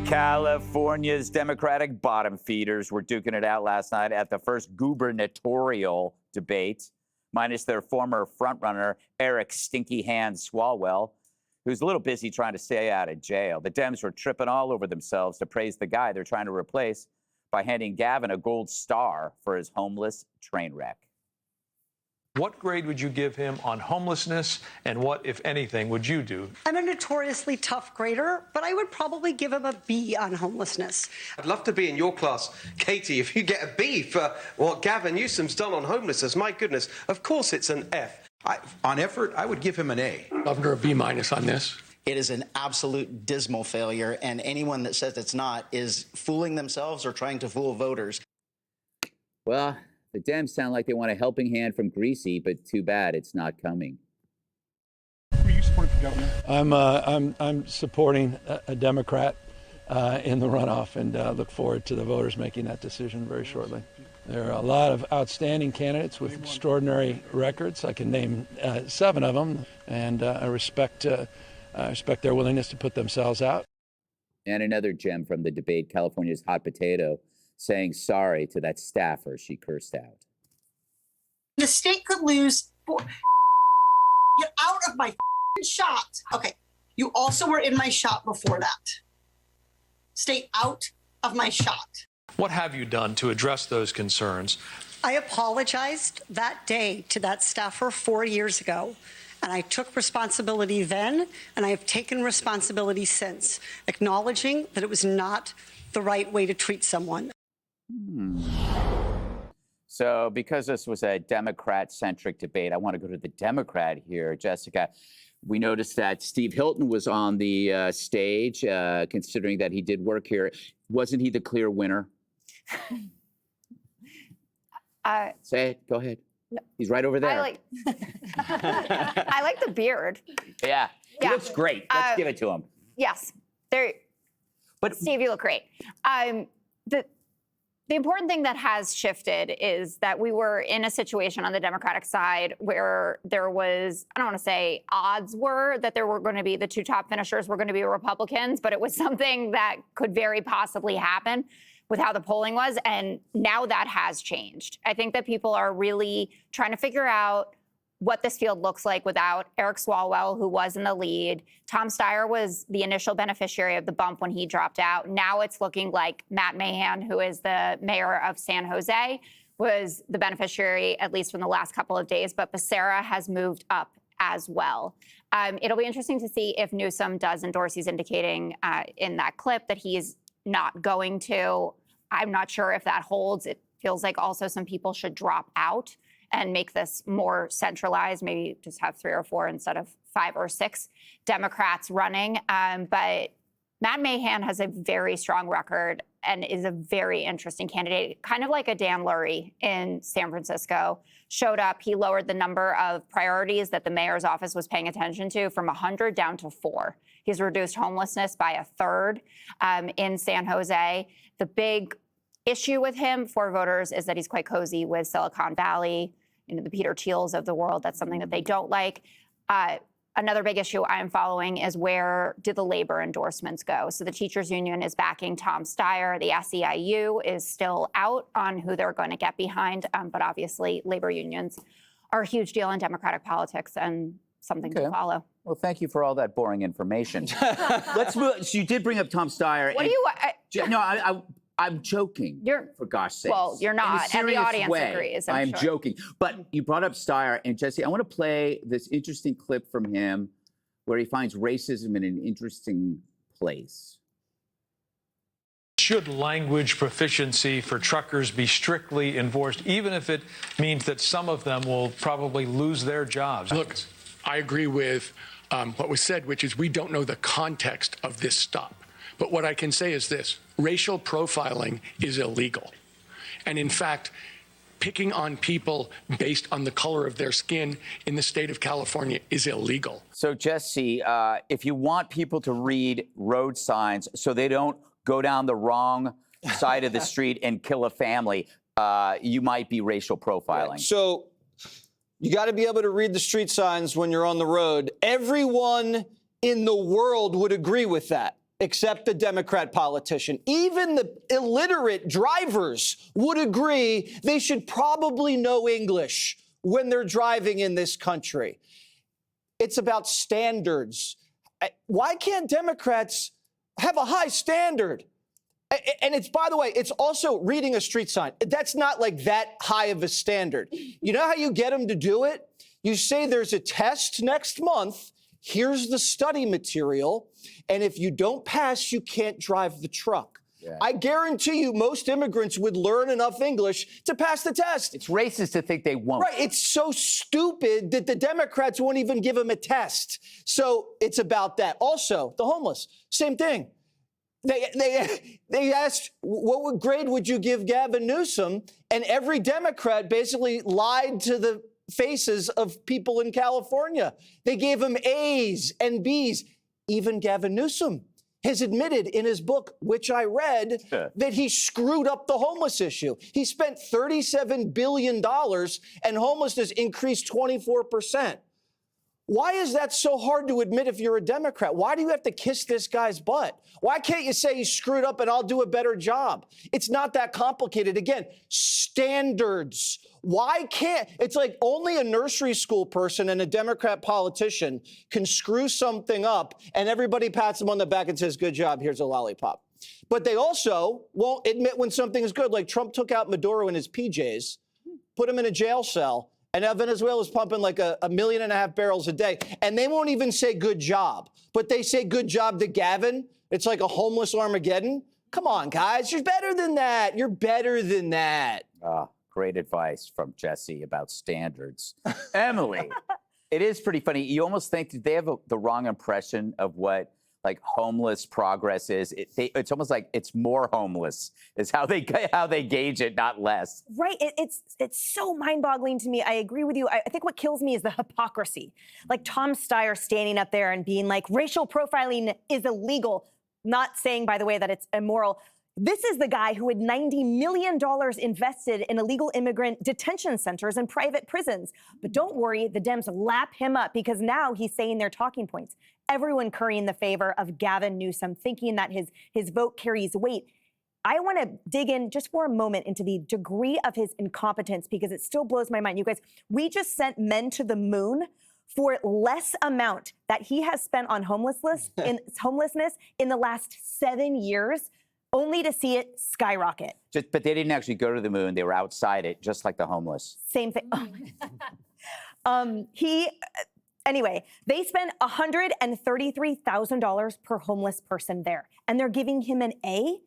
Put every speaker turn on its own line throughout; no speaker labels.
California's Democratic bottom feeders were duking it out last night at the first gubernatorial debate, minus their former frontrunner, Eric Stinky Hands Swalwell, who's a little busy trying to stay out of jail. The Dems were tripping all over themselves to praise the guy they're trying to replace by handing Gavin a gold star for his homeless train wreck.
What grade would you give him on homelessness, and what, if anything, would you do?
I'm a notoriously tough grader, but I would probably give him a B on homelessness.
I'd love to be in your class, Katie, if you get a B for what Gavin Newsom's done on homelessness. My goodness, of course it's an F.
On effort, I would give him an A.
Governor, a B- on this.
It is an absolute dismal failure, and anyone that says it's not is fooling themselves or trying to fool voters.
Well, the Dems sound like they want a helping hand from Greasy, but too bad it's not coming.
Who are you supporting for governor?
I'm supporting a Democrat in the runoff, and look forward to the voters making that decision very shortly. There are a lot of outstanding candidates with extraordinary records. I can name 7 of them, and I respect their willingness to put themselves out.
And another gem from the debate, California's hot potato, saying sorry to that staffer she cursed out.
The state could lose. Get out of my shot. Okay, you also were in my shot before that. Stay out of my shot.
What have you done to address those concerns?
I apologized that day to that staffer 4 years ago, and I took responsibility then, and I have taken responsibility since, acknowledging that it was not the right way to treat someone.
So because this was a Democrat-centric debate, I want to go to the Democrat here, Jessica. We noticed that Steve Hilton was on the stage, considering that he did work here. Wasn't he the clear winner? Say it. Go ahead. No. He's right over there.
I like the beard.
Yeah. He looks great. Let's give it to him.
Yes. But Steve, you look great. The important thing that has shifted is that we were in a situation on the Democratic side where there was, I don't want to say odds were that there were going to be the 2 top finishers were going to be Republicans, but it was something that could very possibly happen with how the polling was. And now that has changed. I think that people are really trying to figure out what this field looks like without Eric Swalwell, who was in the lead. Tom Steyer was the initial beneficiary of the bump when he dropped out. Now it's looking like Matt Mahan, who is the mayor of San Jose, was the beneficiary, at least from the last couple of days. But Becerra has moved up as well. It'll be interesting to see if Newsom does endorse. He's indicating in that clip that he's not going to. I'm not sure if that holds. It feels like also some people should drop out and make this more centralized, maybe just have 3 or 4 instead of 5 or 6 Democrats running. But Matt Mahan has a very strong record and is a very interesting candidate, kind of like a Dan Lurie in San Francisco. Showed up, he lowered the number of priorities that the mayor's office was paying attention to from 100 down to 4. He's reduced homelessness by 1/3 in San Jose. The big issue with him for voters is that he's quite cozy with Silicon Valley, the Peter Thiels of the world. That's something that they don't like. Another big issue I'm following is where do the labor endorsements go? So the teachers union is backing Tom Steyer. The SEIU is still out on who they're going to get behind. But obviously, labor unions are a huge deal in Democratic politics and something to follow.
Well, thank you for all that boring information. Let's move. So you did bring up Tom Steyer.
What do you?
No, I'm joking. For gosh sakes.
Well, you're not, and the audience agrees.
I'm joking. But you brought up Steyer, and Jesse, I want to play this interesting clip from him where he finds racism in an interesting place.
Should language proficiency for truckers be strictly enforced, even if it means that some of them will probably lose their jobs?
Look, I agree with what was said, which is we don't know the context of this stop. But what I can say is this: racial profiling is illegal. And in fact, picking on people based on the color of their skin in the state of California is illegal.
So, Jesse, if you want people to read road signs so they don't go down the wrong side of the street and kill a family, you might be racial profiling.
Right. So you got to be able to read the street signs when you're on the road. Everyone in the world would agree with that. except the Democrat politician. Even the illiterate drivers would agree they should probably know English when they're driving in this country. It's about standards. Why can't Democrats have a high standard? And it's, by the way, it's also reading a street sign. That's not like that high of a standard. You know how you get them to do it? You say there's a test next month. Here's the study material. And if you don't pass, you can't drive the truck. Yeah. I guarantee you most immigrants would learn enough English to pass the test.
It's racist to think they won't.
Right. It's so stupid that the Democrats won't even give them a test. So it's about that. Also, the homeless, same thing. They asked, what grade would you give Gavin Newsom? And every Democrat basically lied to the faces of people in California. They gave him A's and B's. Even Gavin Newsom has admitted in his book, which I read, that he screwed up the homeless issue. He spent $37 billion and homelessness increased 24%. Why is that so hard to admit if you're a Democrat? Why do you have to kiss this guy's butt? Why can't you say he screwed up and I'll do a better job? It's not that complicated. Again, standards. Why can't, it's like only a nursery school person and a Democrat politician can screw something up and everybody pats them on the back and says, good job, here's a lollipop. But they also won't admit when something is good. Like Trump took out Maduro in his PJs, put him in a jail cell, and now Venezuela's pumping like a 1.5 million barrels a day. And they won't even say good job. But they say good job to Gavin. It's like a homeless Armageddon. Come on, guys. You're better than that. You're better than that.
Great advice from Jesse about standards. Emily, it is pretty funny. You almost think that they have the wrong impression of what like homeless progress is. It's almost like it's more homeless is how they gauge it, not less.
Right. It's so mind-boggling to me. I agree with you. I think what kills me is the hypocrisy. Like Tom Steyer standing up there and being like, racial profiling is illegal, not saying, by the way, that it's immoral. This is the guy who had $90 million invested in illegal immigrant detention centers and private prisons. But don't worry, the Dems lap him up because now he's saying their talking points. Everyone currying the favor of Gavin Newsom, thinking that his vote carries weight. I want to dig in just for a moment into the degree of his incompetence because it still blows my mind. You guys, we just sent men to the moon for less amount that he has spent on homelessness in the last 7 years, only to see it skyrocket.
But they didn't actually go to the moon. They were outside it, just like the homeless.
Same thing. Anyway, they spend $133,000 per homeless person there, and they're giving him an A.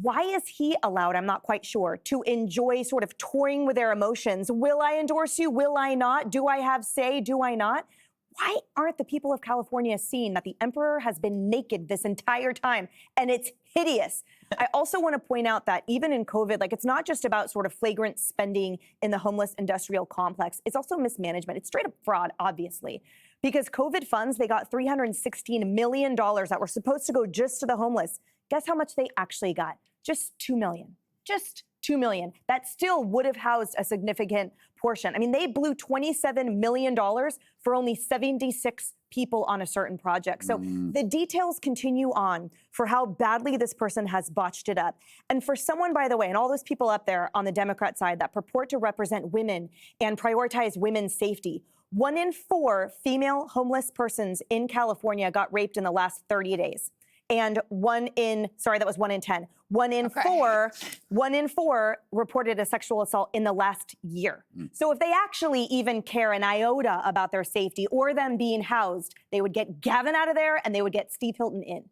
Why is he allowed, I'm not quite sure, to enjoy sort of toying with their emotions? Will I endorse you? Will I not? Do I have say? Do I not? Why aren't the people of California seeing that the emperor has been naked this entire time and it's hideous? I also want to point out that even in COVID, like it's not just about sort of flagrant spending in the homeless industrial complex. It's also mismanagement. It's straight up fraud, obviously, because COVID funds, they got $316 million that were supposed to go just to the homeless. Guess how much they actually got? Just $2 million. Just $2 million. That still would have housed a significant portion. I mean, they blew $27 million for only 76 people on a certain project. So the details continue on for how badly this person has botched it up. And for someone, by the way, and all those people up there on the Democrat side that purport to represent women and prioritize women's safety, 1 in 4 female homeless persons in California got raped in the last 30 days. And 1 in 10. 1 in 4 reported a sexual assault in the last year. So if they actually even care an iota about their safety or them being housed, they would get Gavin out of there and they would get Steve Hilton in.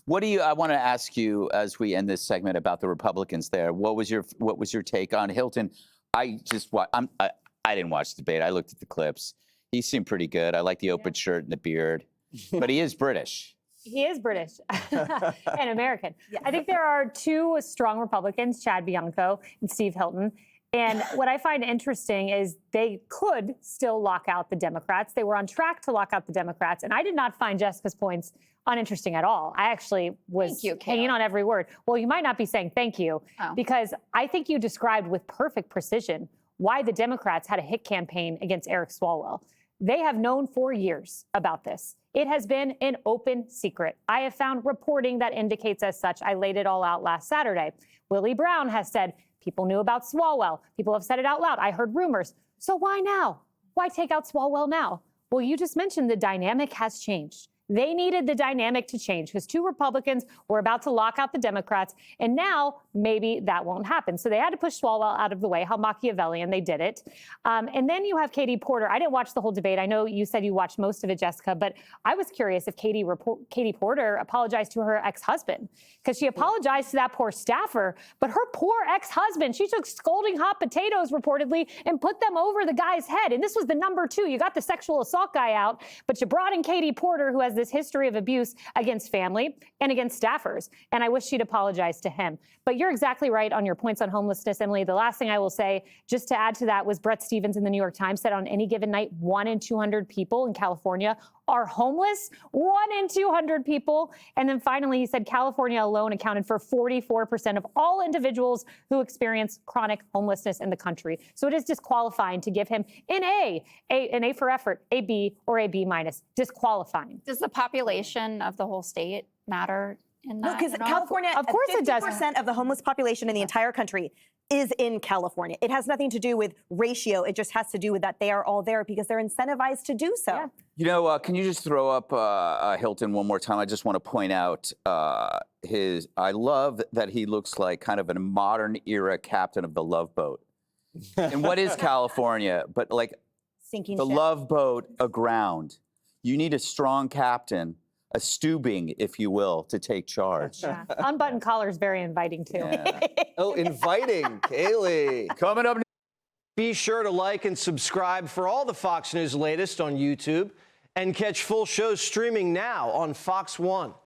I want to ask you as we end this segment about the Republicans there. What was your take on Hilton? I didn't watch the debate. I looked at the clips. He seemed pretty good. I like the open shirt and the beard, but he is British.
He is British and American. Yeah. I think there are 2 strong Republicans, Chad Bianco and Steve Hilton. And what I find interesting is they could still lock out the Democrats. They were on track to lock out the Democrats. And I did not find Jessica's points uninteresting at all. I actually was hanging on every word. Well, you might not be saying thank you because I think you described with perfect precision why the Democrats had a hit campaign against Eric Swalwell. They have known for years about this. It has been an open secret. I have found reporting that indicates as such. I laid it all out last Saturday. Willie Brown has said people knew about Swalwell. People have said it out loud. I heard rumors. So why now? Why take out Swalwell now? Well, you just mentioned the dynamic has changed. They needed the dynamic to change because 2 Republicans were about to lock out the Democrats, and now maybe that won't happen. So they had to push Swalwell out of the way. How Machiavellian, they did it. And then you have Katie Porter. I didn't watch the whole debate. I know you said you watched most of it, Jessica, but I was curious if Katie Porter apologized to her ex-husband, because she apologized to that poor staffer, but her poor ex-husband, she took scalding hot potatoes reportedly and put them over the guy's head. And this was the number 2. You got the sexual assault guy out, but you brought in Katie Porter, who has this history of abuse against family and against staffers. And I wish she'd apologize to him. But you're exactly right on your points on homelessness, Emily. The last thing I will say, just to add to that, was Brett Stevens in the New York Times said on any given night, 1 in 200 people in California are homeless. 1 in 200 people. And then finally, he said California alone accounted for 44% of all individuals who experience chronic homelessness in the country. So it is disqualifying to give him an A for effort, a B, or a B minus. Disqualifying.
Does the population of the whole state matter in that?
No, because California,
of course it does.
50% of the homeless population in the entire country is in California. It has nothing to do with ratio. It just has to do with that they are all there because they're incentivized to do so.
Yeah.
You know, can you just throw up Hilton one more time? I just want to point out I love that he looks like kind of a modern era captain of the Love Boat. And what is California? But like
Sinking
the
ship.
Love Boat aground. You need a strong captain, a Steubing, if you will, to take charge.
Yeah. Unbuttoned collar is very inviting, too.
Yeah.
Oh, inviting, Kaylee.
Coming up.
Be sure to like and subscribe for all the Fox News latest on YouTube and catch full shows streaming now on Fox One.